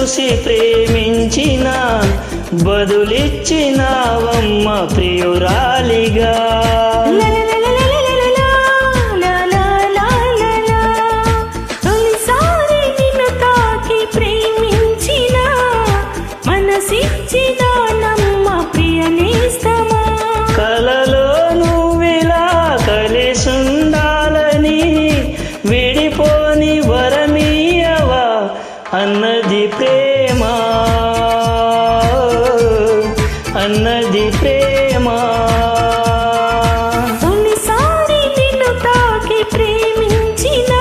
చూసి ప్రేమించిన బదులిచ్చినావమ్మ ప్రియురాలిగా. కలలో నువ్విలా కలిసుండాలని విడిపోని వరమీయవా అన్నది ప్రేమ, అన్నది ప్రేమ. తొలిసారి నిన్ను తాకి ప్రేమించిన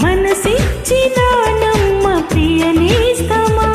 మనసిచ్చిన నమ్మ ప్రియనేస్తమా.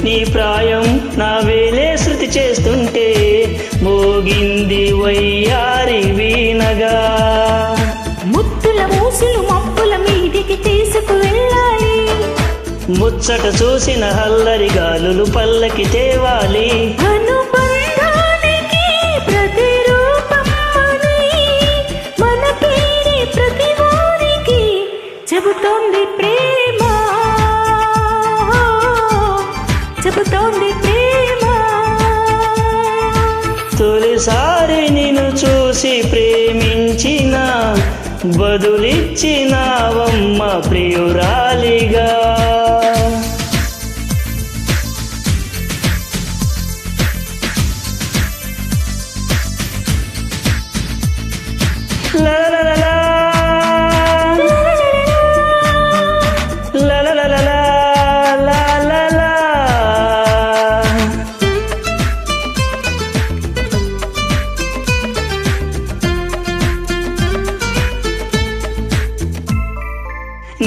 నీ ప్రాయం నా వేలే శృతి చేస్తుంటే మోగింది వయ్యారి వీణగా. ముత్తుల మూసులు మబ్బుల మీదికి తీసుకు వెళ్ళాలి, ముచ్చట చూసిన హల్లరి గాలులు పల్లకి తేవాలి. అనుబంధానికి ప్రతిరూపమని మన పేరే ప్రతి వారికి చెబుతోంది ప్రేమ, చెబుతోంది ప్రేమ. తొలిసారి నిన్ను చూసి ప్రేమించిన బదులిచ్చినావమ్మ ప్రియురాలిగా.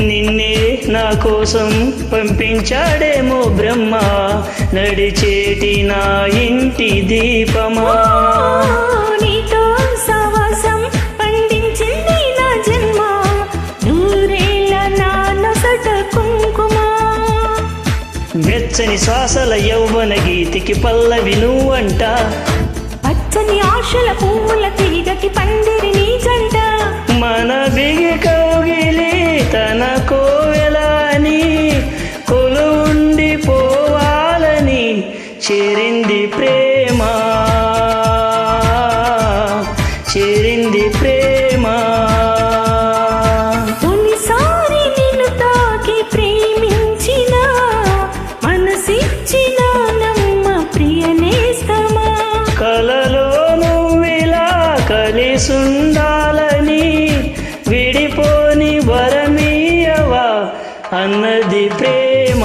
నిన్నే నా కోసం పంపించాడేమో బ్రహ్మ, నడిచేటి నా ఇంటి దీపమా. నీతో సవాసం పండించింది నా జన్మ, నూరేళ్ళ నా నొసట కుంకుమ. వెచ్చని శ్వాసల యౌవన గీతికి పల్లవి నువ్వంట, పచ్చని ఆశల పువ్వుల తీగకి పందిరి నీ జంట. మన బిగి కౌగిలి తన కోవెలని కొలుండిపోవాలని చేరింది ప్రేమ, చేరింది ప్రేమ. తొలిసారి నిన్ను తాకి ప్రేమించిన మనసిచ్చిన నమ్మ ప్రియనేస్తమా. కలలో నువ్విలా కలిసుండాలని విడిపోని వరమీయవా అన్నది ప్రేమ.